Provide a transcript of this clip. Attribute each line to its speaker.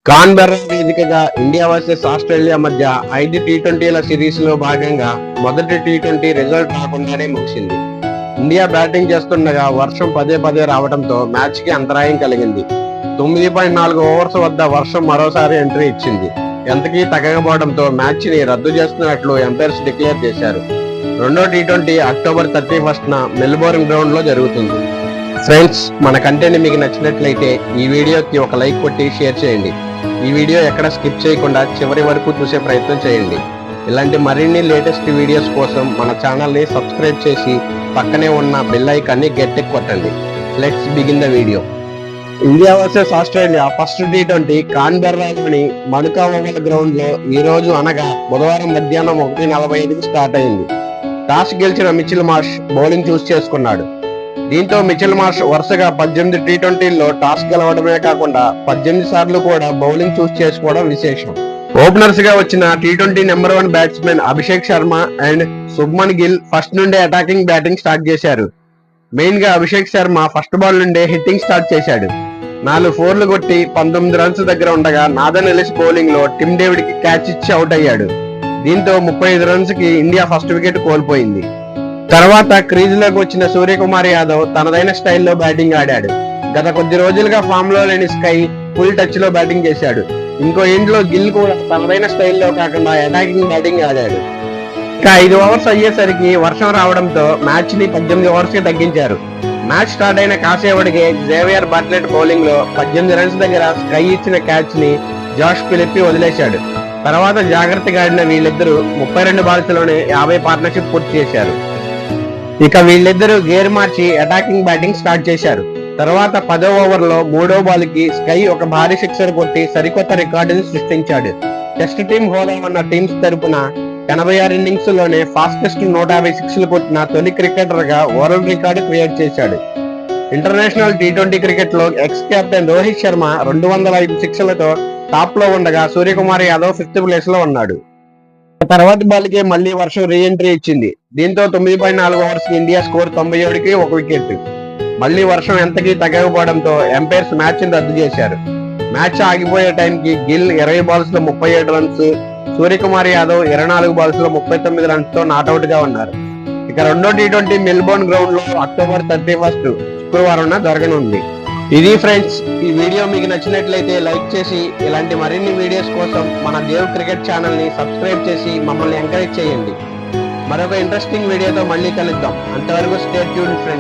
Speaker 1: Canberra వేదికగా India versus Australia మధ్య 5 టీ20ల series లో భాగంగా మొదటి టీ20 రిజల్ట్ రాకుండానే ముగిసింది. ఇండియా బ్యాటింగ్ చేస్తుండగా వర్షం పదే పదే రావడంతో మ్యాచ్ కి అంతరాయం కలిగింది. 9.4 ఓవర్స్ వద్ద వర్షం మరోసారి ఎంట్రీ ఇచ్చింది. ఎంతకీ తగ్గకపోవడంతో మ్యాచ్ ని రద్దు చేస్తున్నట్లు ఎంపైర్స్ డిక్లేర్ చేశారు. రెండో టీ20 అక్టోబర్ 31న మెల్బోర్న్ గ్రౌండ్ లో జరుగుతుంది. ఫ్రెండ్స్, మన కంటెంట్ మీకు నచ్చినట్లయితే ఈ వీడియోకి ఒక లైక్ కొట్టి షేర్ చేయండి. ఈ వీడియో ఎక్కడ స్కిప్ చేయకుండా చివరి వరకు చూసే ప్రయత్నం చేయండి. ఇలాంటి మరిన్ని లేటెస్ట్ వీడియోస్ కోసం మన ఛానల్ని సబ్స్క్రైబ్ చేసి పక్కనే ఉన్న బెల్ ఐకాన్ని గట్టిగా కొట్టండి. Let's begin the video. India versus Australia first టీ20 కాన్బెర్రాలోని మనుకా ఓవల్ గ్రౌండ్ లో ఈ రోజు అనగా బుధవారం మధ్యాహ్నం 1:45కి స్టార్ట్ అయింది. టాస్ గెలిచిన మిచెల్ మార్ష్ బౌలింగ్ చూస్ చేసుకున్నాడు. దీంతో మిచెల్ మార్ష్ వరుసగా 18 టీ20ల్లో టాస్ గెలవడమే కాకుండా 18 సార్లు కూడా బౌలింగ్ చూస్ చేసుకోవడం విశేషం. ఓపెనర్స్ గా వచ్చిన T20 number 1 batsmen Abhishek Sharma and Shubman Gill first నుండే అటాకింగ్ బ్యాటింగ్ స్టార్ట్ చేశారు. మెయిన్ గా అభిషేక్ శర్మ ఫస్ట్ బాల్ నుండే హిట్టింగ్ స్టార్ట్ చేశాడు. 4 ఫోర్లు కొట్టి 19 రన్స్ దగ్గర ఉండగా నాథన్ ఎలిస్ బౌలింగ్ లో టిమ్ డేవిడ్ కి క్యాచ్ ఇచ్చి అవుట్ అయ్యాడు. దీంతో 35 రన్స్ కి ఇండియా ఫస్ట్ వికెట్ కోల్పోయింది. తర్వాత క్రీజులోకి వచ్చిన సూర్యకుమార్ యాదవ్ తనదైన స్టైల్లో బ్యాటింగ్ ఆడాడు. గత కొద్ది రోజులుగా ఫామ్ లో లేని స్కై ఫుల్ టచ్ లో బ్యాటింగ్ చేశాడు. ఇంకో ఎండ్లో గిల్ కూడా తనదైన స్టైల్లో కాకుండా అటాకింగ్ బ్యాటింగ్ ఆడాడు. ఇక 5 ఓవర్స్ అయ్యేసరికి వర్షం రావడంతో మ్యాచ్ ని 18 ఓవర్స్ కి తగ్గించారు. మ్యాచ్ స్టార్ట్ అయిన కాసేపటికి జేవియర్ బాట్లెట్ బౌలింగ్ లో 18 రన్స్ దగ్గర స్కై ఇచ్చిన క్యాచ్ ని జాష్ ఫిలిప్పి వదిలేశాడు. తర్వాత జాగ్రత్తగా ఆడిన వీళ్ళిద్దరూ 32 బాల్స్ లోనే 50 పార్ట్నర్షిప్ పూర్తి చేశారు. ఇక వీళ్ళిద్దరూ గేర్ మార్చి అటాకింగ్ బ్యాటింగ్ స్టార్ట్ చేశారు. తర్వాత 10వ ఓవర్లో 3వ బాల్ కి స్కై ఒక భారీ సిక్సర్ కొట్టి సరికొత్త రికార్డుని సృష్టించాడు. టెస్ట్ టీం హోదా ఉన్న టీమ్స్ తరపున 86 ఇన్నింగ్స్ లోనే ఫాస్టెస్ట్ 156లు కొట్టిన తొలి క్రికెటర్ గా వరల్డ్ రికార్డు క్రియేట్ చేశాడు. ఇంటర్నేషనల్ టీ20 క్రికెట్ లో ఎక్స్ కెప్టెన్ రోహిత్ శర్మ 205 సిక్స్లతో టాప్ లో ఉండగా సూర్యకుమార్ యాదవ్ 5th ప్లేస్ లో ఉన్నాడు. తర్వాత బాల్కే మళ్లీ వర్షం రీ ఎంట్రీ ఇచ్చింది. దీంతో 9.4 ఓవర్స్ కి ఇండియా స్కోర్ 97కి 1 వికెట్. మళ్లీ వర్షం ఎంతకీ తగ్గకపోవడంతో ఎంపైర్స్ మ్యాచ్ ని రద్దు చేశారు. మ్యాచ్ ఆగిపోయే టైంకి గిల్ 20 బాల్స్ లో 37 రన్స్, సూర్యకుమార్ యాదవ్ 24 బాల్స్ లో 39 రన్స్ తో నాట్అవుట్ గా ఉన్నారు. ఇక రెండో టీ20 మెల్బోర్న్ గ్రౌండ్ లో అక్టోబర్ 31 శుక్రవారం జరగనుంది. ఇది ఫ్రెండ్స్, ఈ వీడియో మీకు నచ్చినట్లయితే లైక్ చేసి ఇలాంటి మరిన్ని వీడియోస్ కోసం మన దేవ్ క్రికెట్ ఛానల్ ని సబ్స్క్రైబ్ చేసి మమ్మల్ని ఎంకరేజ్ చేయండి. మరొక ఇంట్రెస్టింగ్ వీడియోతో మళ్ళీ కలుద్దాం. అంతవరకు స్టే ట్యూన్డ్ ఫ్రెండ్స్.